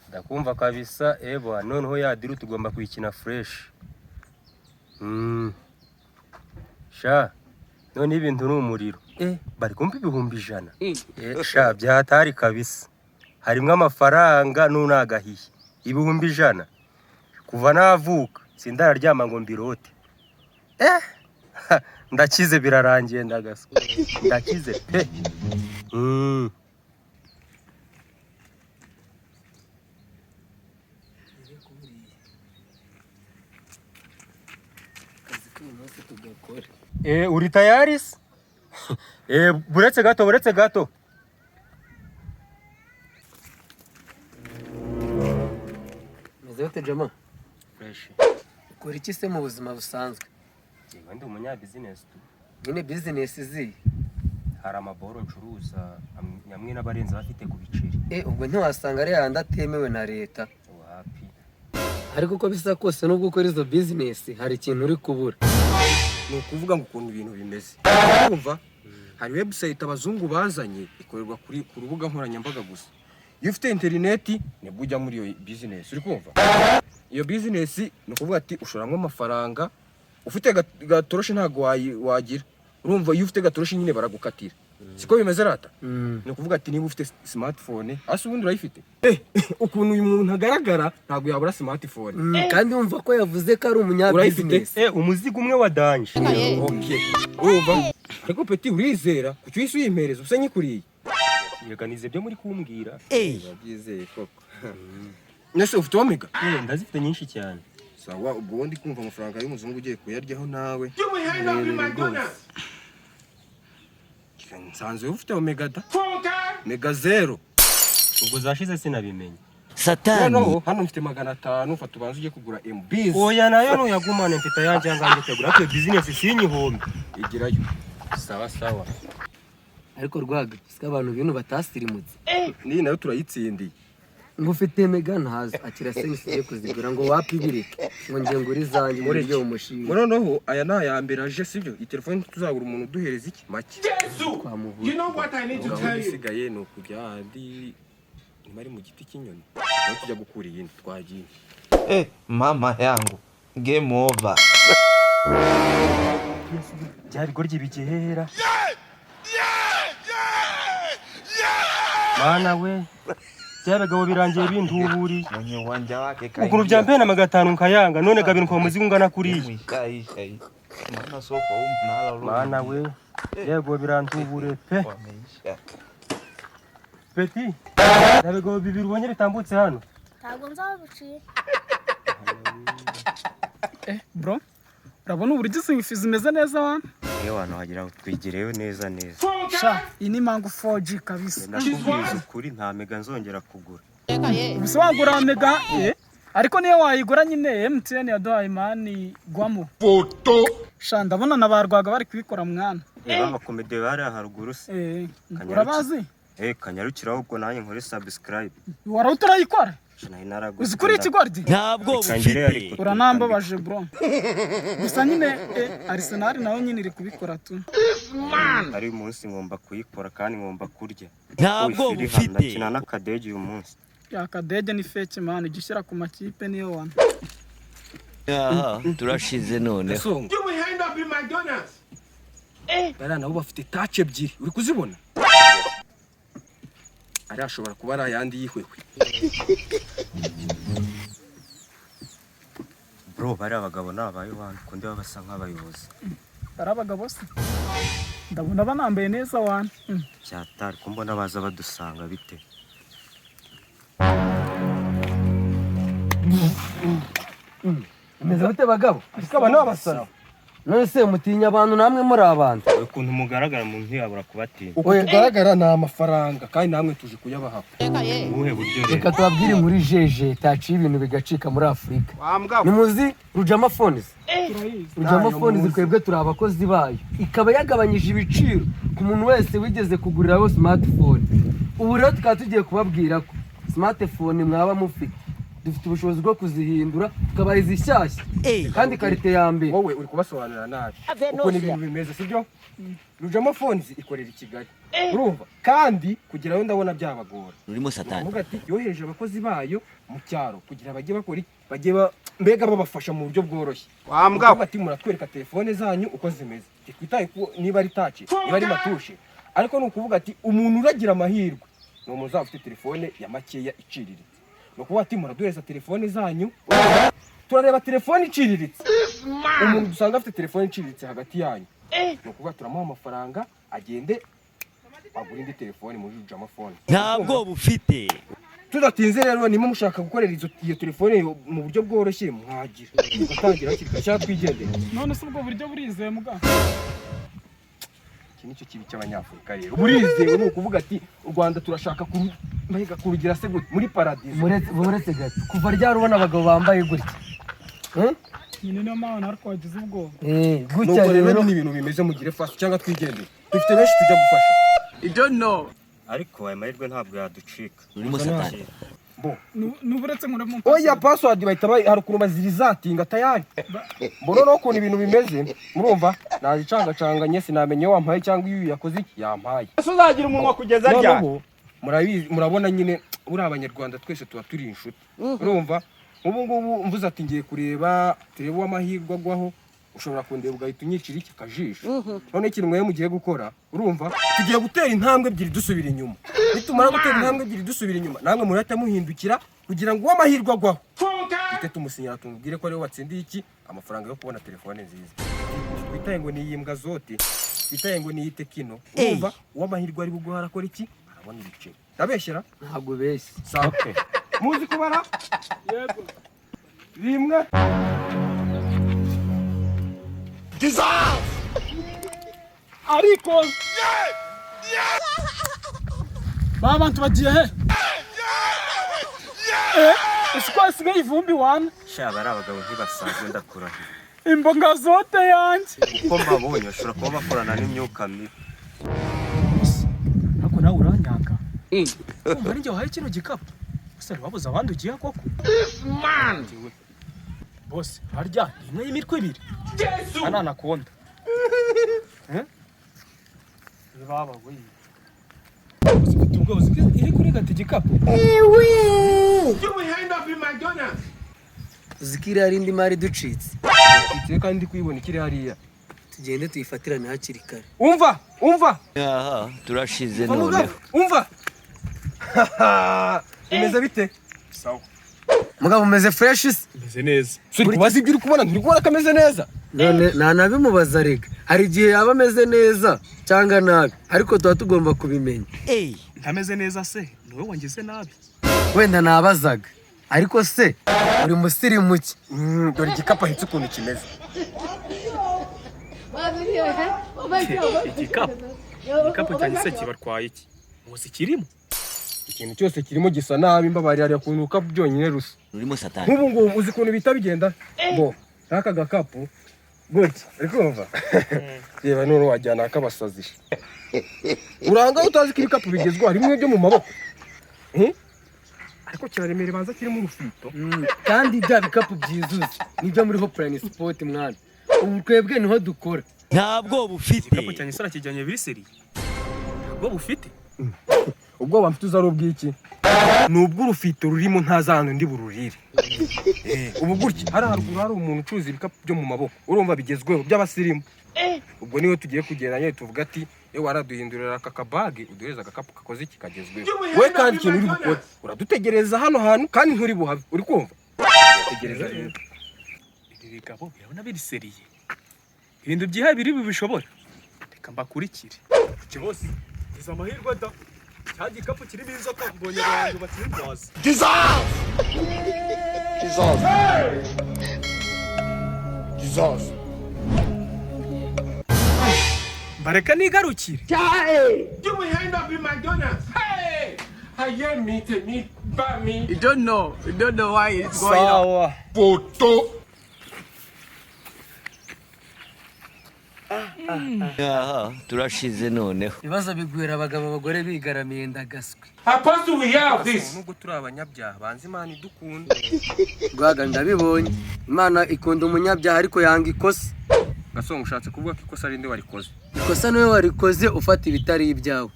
ndakumva kabisa eba noneho ya diru tugomba kuyikina fresh. Sha none ibintu n'umuriro bari kumpa ibihumbi 100. Sha byahatari kabisa harimo amafaranga n'unagahiye ibihumbi 100 kuva navuka sindararyama ngo mbirote. Ndakize birarangiye ndagaswa ndakize pe. Uri tayari? Buretse gato. Meze jama? Fresh. Ukora iki se mu buzima busanzwe? Ndi umunya business tu. Nyine business izi. Hari amaboro ncuruza nyamwe n'abarenze bafite ku biceri. Ubwo ntiwasanga ari yandi atemewe na leta. Wapi. Ariko uko bisa kose nubwo ukora izo business hari ikintu uri kubura. Ni ukuvuga ngo ukuntu ibintu bimeze. Kumva hari website abazungu bazanye ikorerwa ku rubuga nkoranyambaga gusa. Iyo ufite internet nibwo ujya muri iyo business. Uri kumva? Iyo business ni ukuvuga ati ushoramwe amafaranga ufite gatoroshi ntago wagira. Urumva iyo ufite gatoroshi nyine baragukatira. Siko bimeze rata? Ni ukuvuga ati niba ufite smartphone ase ubundi urayifite. Ukuntu uyu muntu agaragara ntago yabura smartphone. Kandi umva ko yavuze ko ari umunya business. Umuzigo umwe wa danje. Okay. Urumva? Ariko peti urizera kucyo isi uyimpereza usenye kuriye. Yeganize byo muri kumbwira. Babyizeye koko. Nese ufite omega? Ndazifite nyinshi cyane. Sawa ubwo ndi kumva amafaranga y'umuzungu ugiye kuyaryaho nawe. Nsanzwe ufite omega da? Mega 0. Ubwo zashize sinabimenye. Satani. Hano mfite 500 ufata ubanze ugiye kugura MBs. Oya nayo nuyagumane mfite yanje nganje tegura ate business sinyihombe. Igirayo. Sawa. Ariko rwaga sika abantu bintu batasirimutse. Ni nayo turayitsindiye. Ngo ufite mega ntazo akira sense kuzigura ngo wapibirike ngo ngiye nguri zanjye muri ryo umushinga. Noneho aya nayambera aje sibyo telefone tuzagura umuntu duhereza iki make. You know what I need to tell you? Sigaye no kujya andi nimari mu giti cy'inyoni. No tujya gukura yindi twagiye. Mama yangu game over. Byari gorye bigehera. Mana we byabagabo birangiye bintuburi Mwenye uwanja wake kaingia. ukuru byampe na 500 nkayanga none gabintu kwa muzigo ngana kuri Mwikaisha. Mana soko mnala rumu. mana we yego birantubure pe Wameisha. peti byabagabo bibiri ubonye bitambutse hano Ntabwo nzabuciye. Bro, urabona uburyo izi zimeze neza wana? Hano hagira twigireyo neza. Sha, iyi ni mango 4G kabisa. Ndakubwiza ukuri nta mega nzongera kugura. Ubuse wagura mega ariko niyo wayigura nyine MTN yaduhaye mani gwamo. Sha ndabona nabarwaga bari kubikora mwana. Baba komede bari haruguru se. Urabazi? Kanyarukiraho ubwo nanjye nkore subscribe. Wara utarayikora? Shana inaraguze. Uzikuri ikigordi? Ntabwo ufite. Uranambabaje bro. Gusa nyine Arsenal nayo nyine iri kubikora tu. Ari umunsi ngomba kuyikora kandi ngomba kurya. Ntabwo ufite. Ndakina n'akadege uyu munsi. Ya kadege ni fake man igishyira ku makipe niyo wana. Turashize none. You will end up in McDonald's. Bana nabo bafite touch ebyiri uri kuzibona? Ari ashobora kuba ari ayandi yihwehwe. Bro bari abagabo nabaye wana kundi babasa nk'abayobozi. Bari abagabo se. Ndabona banambaye neza wana. Cyatari kumbona baza badusanga bite. Meze bute bagabo? Ariko aba n'abasara. None se mutinya abantu namwe muri abantu? Ukuntu mugaragara mu ntiyabura kubatinya. Uko tugaragara na amafaranga kandi namwe tuje kuyabaha. Ubuhe buryo Reka tubabwire muri jeje taciye ibintu bigacika muri Afrika. Nimuzi Rujama Phones? Rujama Phones twebwe turi abakozi bayo. Ikaba yagabanyije ibiciro ku muntu wese wigeze kuguriraho smartphone. Ubu rero tukaba tugiye kubabwira ko smartphone mwaba mufite dufite ubushobozi bwo kuzihindura tukabaha izishyashya kandi karite ya mbere. wowe uri kubasobanurira nabi uko ni ibintu bimeze sibyo. Rujama Phones ikorera i Kigali urumva, kandi kugerayo ndabona byabagora. Rurimo satani Uvuga ati yohereje abakozi bayo mu cyaro kugira bajye bakora bajye mbega babafasha mu buryo bworoshye. Wambwa ati muratwereka telefone zanyu uko zimeze, twitaye niba ari touch niba ari matushe, ariko ni ukuvuga ati umuntu uragira amahirwe ni umuza ufite telefone ya makeya iciriritse. No kuba ati muraduhereza telefone zanyu turareba telefone iciriritse, umuntu dusanga afite telefone iciriritse hagati yanyu, no kuba turamuha amafaranga agende agura indi telefone muri Rujama Phones. ntabwo bufite. Tudatinze rero nimo mushaka gukorera iyo telefone mu buryo bworoshye mwagira ugatangira kirikashya twigendera. none se ubwo buryo burizewe muganga? Iki nicyo kibi cy'abanyafurika rero, burizewe ni ukuvuga ati u Rwanda turashaka kurugira se gute muri paradizo. Muretse gato kuva ryari ubona abagabo bambaye gutya? nyine niyo mpamvu narwo wagize ubwoba. Gutya rero ni ibintu bimeze mugire fast cyangwa twigendere, dufite benshi tujya gufasha. I don't know. ariko aya mahirwe ntabwo yaducika. Rurimo satani Nuburetse nkuremo. Oya password bahita hari ukuntu bazirizatinga tayari. Mbona no ukuntu ibintu bimeze murumva nazicangacanganye sinamenye wampaye cyangwa iyo yakoze iki yampaye. Uzagira umunwa kugeza ryari? Murabona nyine uri abanyarwanda twese tuba turi inshuti. Urumva ubu ngubu mvuze ati ngiye kureba turebe amahirwe agwaho, ushobora kundeba ugahita unyicira iki kajisho. None ikintu mwe mugiye gukora urumva tugiye gutera intambwe ebyiri dusubira inyuma. Nitumara gutera intambwe ebyiri dusubira inyuma namwe murahita muhindukira kugira ngo amahirwe agwaho. Ite tumusinyira tumubwire ko ari we watsindiye iki amafaranga yo kubona telefone nziza. Twitaye ngo ni imbwa zote, twitaye ngo ni Tekino. Urumva uwamahirwe ari buguhara akora iki arabona ibice. Ndabeshyera ntabwo beshye. Sawa. Muzi kubara? Yego. Rimwe. Ariko ba bantu bagiye he? Ese ko hasigaye ivumbi wana? Shaba ari abagabo ntibasanzwe ndakurahiye. Imbonga zote yanjye. Uko mbabonye ushobora kuba bakorana n'imyuka mibi. Ariko nawe uranyanga. Umva ninjye wahaye kino gikapu. Ese wabuze abandi ugiye koko? Boss, harya imwe y'imitwe ibiri. Ana nakonda. Baba we. Ufite ubwo iri kuri gati gikapu. Zikiri hari indi mari ducitse. Itse kandi kwibona ikiri hariya. Tugende tuyifatirane hakiri kare. Umva. aha turashize none. Umva. Imeze bite? Sawa. Mugabo umeze fresh se? Imeze neza. Suri kubaza ibyo uri kubona nturi kubona kameze neza. None nanabimubaza rega. Hari igihe yaba ameze neza cyangwa nabi, ariko tuba tugomba kubimenya. Ntameze neza se? Niwe wangize nabi. Wenda nabazaga. Ariko se uri musirimu ki? Dore igikapu ahitse ukuntu kimeze. Igikapu cyanjye se kibarwaye iki? Muzi kirimo? Ikintu cyose kirimo gisa nabi mbabari ari kunuka byonyine rusa. Rurimo satani Nk'ubu ngubu uzi ukuntu bita bigenda? Bo, aka gakapu gutya, ariko umva. Reba none wajyana akabasazi. Uranga utazi ko ibikapu bigezwa harimo byo mu maboko. Ariko kiraremere banza kirimo urufito. Kandi bya bikapu byizuze nibyo muri Hopline Sport mwana. Ubu twebwe niho dukora. ntabwo bufite. Igikapu cyanjye sara kijyanye biriseri. Ntabwo bufite. Ubwo bamfite uzari ubwiki. Nubwo urufito rurimo ntazantu ndi bururire. Ubu gutya haruguru hari umuntu ucuza ibikapu byo mu maboko. Urumva bigezweho by'abasirimu. Ubwo niwe tugiye kugeranya tuvuga ati waraduhindurira aka kabage uduhereza agakapu kakoze iki kagezweho. We kandi ikintu uri gukora uradutegereza hano hantu kandi nturi buhave. Uri kumva? Tegereza rero. Ibi bigabo birabona biriseriye. Ibintu byihaye biri bibishobora. Reka mbakurikire. Kibosi, iza amahirwe da. Cya gikapu kirimo inzoka mbonye abantu bakimbaza. Jesus. Bareka nigarukire. You will end up in McDonald's. Hey! I hear me to me, by me. You don't know why it's going on. Sawa. Photo. Aha, turashize noneho. ibibazo bigwira abagabo abagore bigaramiye ndagaswe. Apostle, we have this. nubwo turi abanyabyaha banze Imana idukunda. Rwaga ndabibonye. Imana ikunda umunyabyaha ariko yanga ikosa. Gasongo ushatse kuvuga ko ikosa ari nde warikoze? Ikosa niwe warikoze ufata ibitari ibyawe.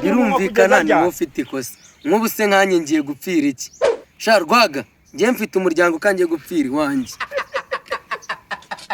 Birumvikana ni wowe ufite ikosa. Nk'ubu se nkanye ngiye gupfira iki? Sha Rwaga, ngiye mfite umuryango kangiye gupfira iwanjye.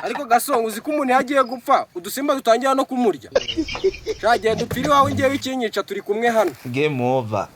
Ariko Gasongo uzi ko umuntu yagiye gupfa udusimba dutangira no kumurya. Shagiye dupfira iwawe ngiye wikinyica turi kumwe hano. Game over.